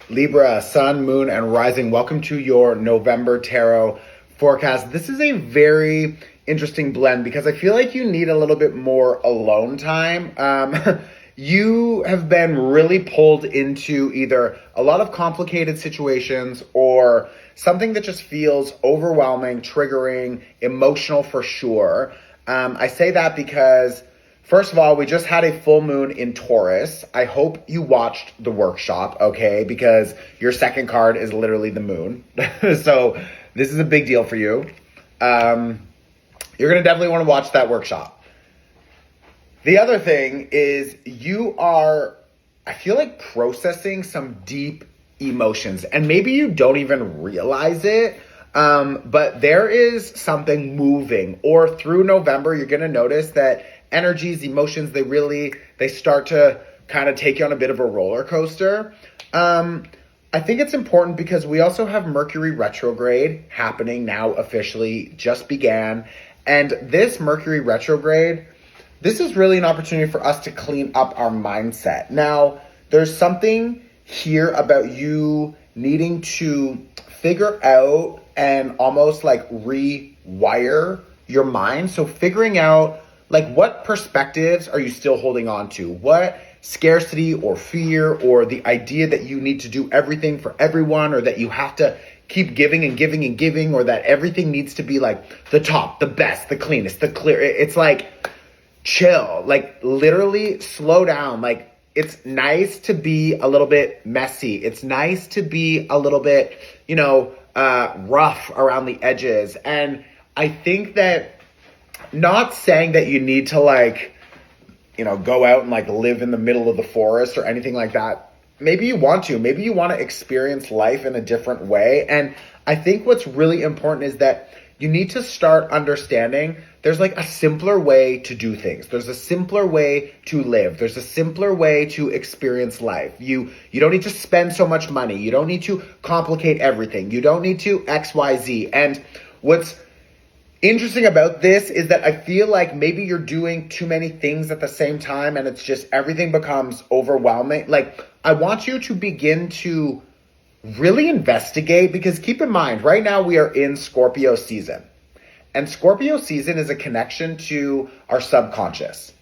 Libra, Sun, Moon, and Rising. Welcome to your November Tarot forecast. This is a very interesting blend because I feel like you need a little bit more alone time. You have been really pulled into either a lot of complicated situations or something that just feels overwhelming, triggering, emotional for sure. I say that because first of all, we just had a full moon in Taurus. I hope you watched the workshop, okay? Because your second card is literally the moon. So this is a big deal for you. You're going to definitely want to watch that workshop. The other thing is you are, I feel like, processing some deep emotions. And maybe you don't even realize it. But there is something moving. Or through November, you're going to notice that energies, emotions, they start to kind of take you on a bit of a roller coaster. I think it's important because we also have Mercury retrograde happening now, officially just began. And this Mercury retrograde, this is really an opportunity for us to clean up our mindset. Now, there's something here about you needing to figure out and almost like rewire your mind. So figuring out like what perspectives are you still holding on to? What scarcity or fear or the idea that you need to do everything for everyone or that you have to keep giving and giving and giving or that everything needs to be like the top, the best, the cleanest, the clear. It's like chill, like literally slow down. Like it's nice to be a little bit messy. It's nice to be a little bit, rough around the edges. And I think that not saying that you need to go out and live in the middle of the forest or anything like that. Maybe you want to. Maybe you want to experience life in a different way. And I think what's really important is that you need to start understanding there's a simpler way to do things. There's a simpler way to live. There's a simpler way to experience life. You don't need to spend so much money. You don't need to complicate everything. You don't need to X, Y, Z. And what's interesting about this is that I feel like maybe you're doing too many things at the same time and it's just everything becomes overwhelming. I want you to begin to really investigate because keep in mind, right now we are in Scorpio season. And Scorpio season is a connection to our subconscious.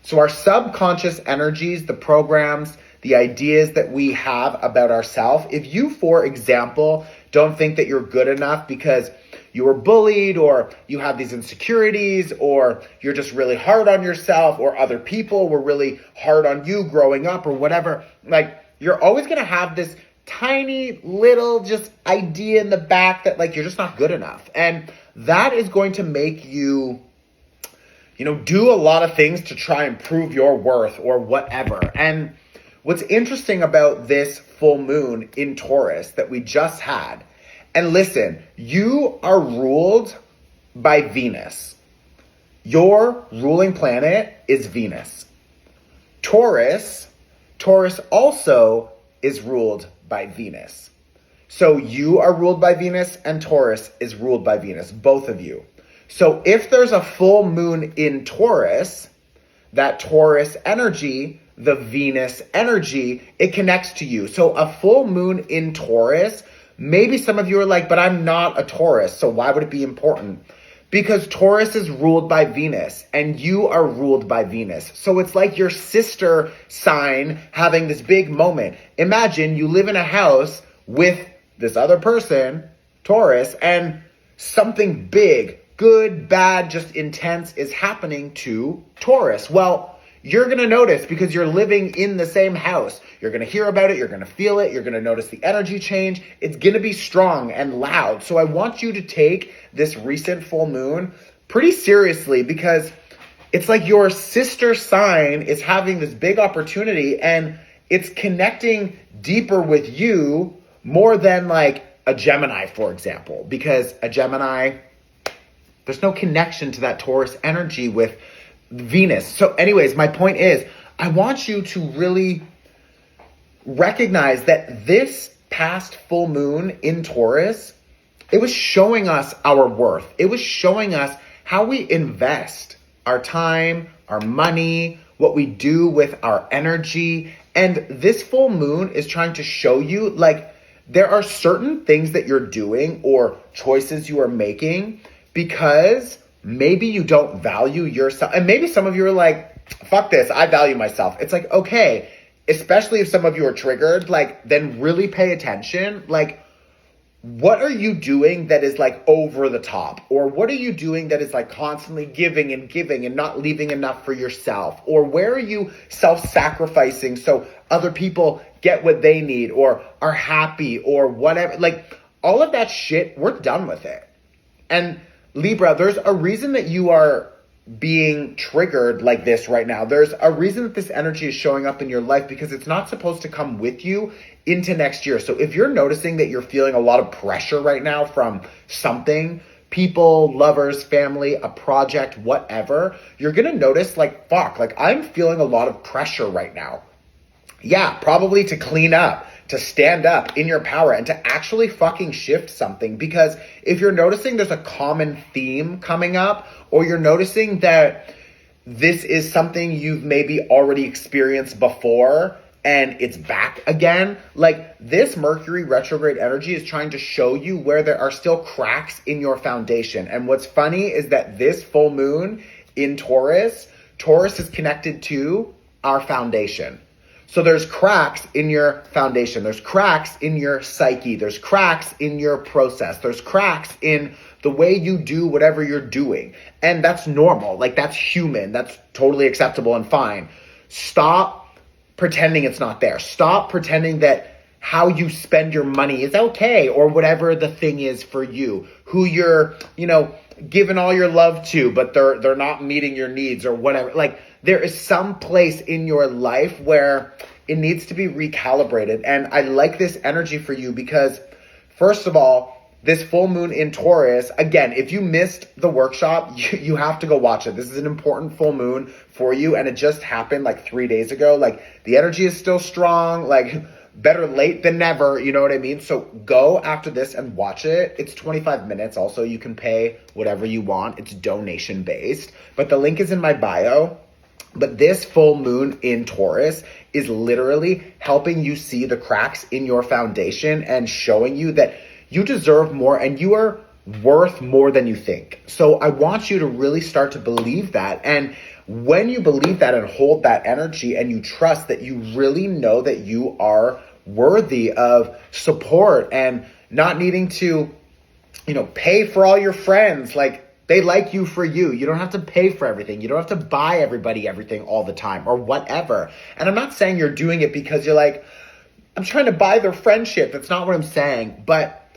So our subconscious energies, the programs, the ideas that we have about ourselves. If you, for example, don't think that you're good enough because you were bullied or you have these insecurities or you're just really hard on yourself or other people were really hard on you growing up or whatever, you're always going to have this tiny little just idea in the back that you're just not good enough. And that is going to make you, do a lot of things to try and prove your worth or whatever. And what's interesting about this full moon in Taurus that we just had, and listen, you are ruled by Venus. Your ruling planet is Venus. Taurus also is ruled by Venus. So you are ruled by Venus and Taurus is ruled by Venus, both of you. So if there's a full moon in Taurus, that Taurus energy, the Venus energy, it connects to you. So a full moon in Taurus, maybe some of you are like, but I'm not a Taurus, so why would it be important? Because Taurus is ruled by Venus and you are ruled by Venus. So it's like your sister sign having this big moment. Imagine you live in a house with this other person, Taurus, and something big, good, bad, just intense is happening to Taurus. Well, you're going to notice because you're living in the same house. You're going to hear about it. You're going to feel it. You're going to notice the energy change. It's going to be strong and loud. So I want you to take this recent full moon pretty seriously because it's like your sister sign is having this big opportunity and it's connecting deeper with you more than a Gemini, for example, because a Gemini, there's no connection to that Taurus energy with Venus. So anyways, my point is, I want you to really recognize that this past full moon in Taurus, it was showing us our worth. It was showing us how we invest our time, our money, what we do with our energy. And this full moon is trying to show you, like, there are certain things that you're doing or choices you are making because maybe you don't value yourself. And maybe some of you are like, fuck this, I value myself. It's like, okay, especially if some of you are triggered, like, then really pay attention. Like, what are you doing that is like over the top? Or what are you doing that is like constantly giving and not leaving enough for yourself? Or where are you self-sacrificing so other people get what they need or are happy or whatever? Like, all of that shit, we're done with it. And Libra, there's a reason that you are being triggered like this right now. There's a reason that this energy is showing up in your life because it's not supposed to come with you into next year. So if you're noticing that you're feeling a lot of pressure right now from something, people, lovers, family, a project, whatever, you're going to notice like, fuck, like I'm feeling a lot of pressure right now. Yeah, probably to clean up, to stand up in your power and to actually fucking shift something. Because if you're noticing there's a common theme coming up, or you're noticing that this is something you've maybe already experienced before and it's back again, like this Mercury retrograde energy is trying to show you where there are still cracks in your foundation. And what's funny is that this full moon in Taurus is connected to our foundation. So there's cracks in your foundation. There's cracks in your psyche. There's cracks in your process. There's cracks in the way you do whatever you're doing. And that's normal. Like, that's human. That's totally acceptable and fine. Stop pretending it's not there. Stop pretending that how you spend your money is okay, or whatever the thing is for you, who you're, giving all your love to, but they're not meeting your needs or whatever. Like, there is some place in your life where it needs to be recalibrated. And I like this energy for you because, first of all, this full moon in Taurus, again, if you missed the workshop, you have to go watch it. This is an important full moon for you. And it just happened like 3 days ago. Like, the energy is still strong. Like, better late than never, you know what I mean? So go after this and watch it. It's 25 minutes. Also, you can pay whatever you want. It's donation based, but the link is in my bio. But this full moon in Taurus is literally helping you see the cracks in your foundation and showing you that you deserve more and you are worth more than you think. So I want you to really start to believe that. And when you believe that and hold that energy and you trust that, you really know that you are worthy of support and not needing to, pay for all your friends. Like, they like you for you. You don't have to pay for everything. You don't have to buy everybody everything all the time or whatever. And I'm not saying you're doing it because you're like, I'm trying to buy their friendship. That's not what I'm saying. But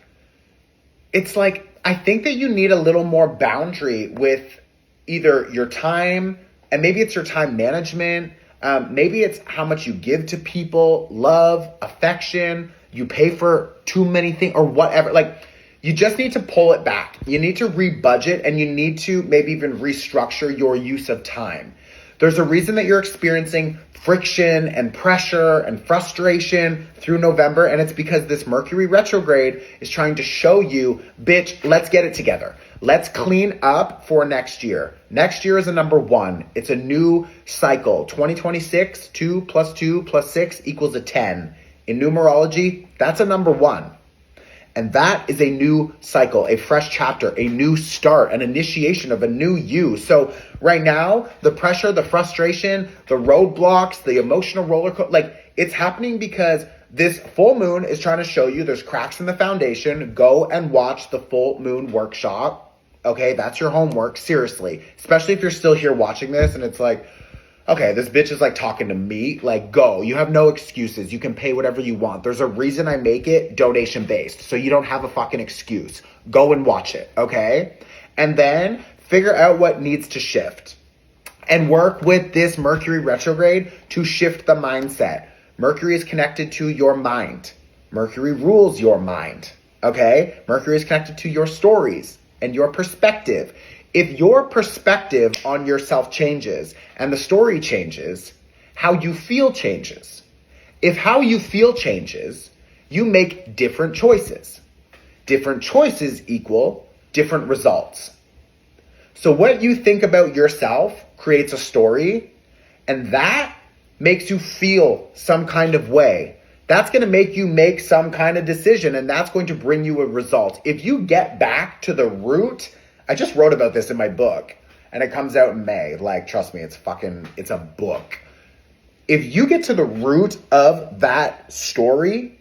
it's like, I think that you need a little more boundary with either your time, and maybe it's your time management. Maybe it's how much you give to people, love, affection, you pay for too many things or whatever. Like, you just need to pull it back. You need to rebudget, and you need to maybe even restructure your use of time. There's a reason that you're experiencing friction and pressure and frustration through November, and it's because this Mercury retrograde is trying to show you, bitch, let's get it together. Let's clean up for next year. Next year is a number 1. It's a new cycle. 2026, 2 plus 2 plus 6 equals a 10. In numerology, that's a number 1. And that is a new cycle, a fresh chapter, a new start, an initiation of a new you. So right now, the pressure, the frustration, the roadblocks, the emotional roller coaster, like, it's happening because this full moon is trying to show you there's cracks in the foundation. Go and watch the full moon workshop. Okay, that's your homework, seriously. Especially if you're still here watching this and it's like, okay, this bitch is like talking to me. Like, go. You have no excuses. You can pay whatever you want. There's a reason I make it donation based. So you don't have a fucking excuse. Go and watch it, okay? And then figure out what needs to shift. And work with this Mercury retrograde to shift the mindset. Mercury is connected to your mind. Mercury rules your mind, okay? Mercury is connected to your stories and your perspective. If your perspective on yourself changes and the story changes, how you feel changes. If how you feel changes, you make different choices. Different choices equal different results. So what you think about yourself creates a story, and that makes you feel some kind of way. That's going to make you make some kind of decision, and that's going to bring you a result. If you get back to the root, I just wrote about this in my book, and it comes out in May. Like, trust me, it's a book. If you get to the root of that story,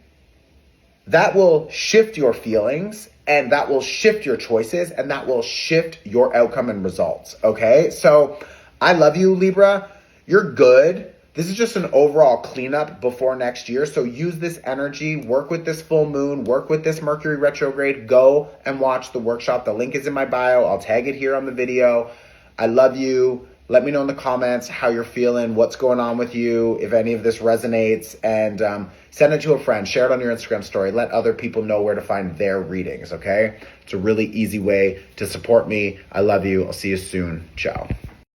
that will shift your feelings, and that will shift your choices, and that will shift your outcome and results, okay? So I love you, Libra. You're good. This is just an overall cleanup before next year. So use this energy, work with this full moon, work with this Mercury retrograde. Go and watch the workshop. The link is in my bio. I'll tag it here on the video. I love you. Let me know in the comments how you're feeling, what's going on with you, if any of this resonates, and send it to a friend. Share it on your Instagram story. Let other people know where to find their readings, okay? It's a really easy way to support me. I love you. I'll see you soon. Ciao.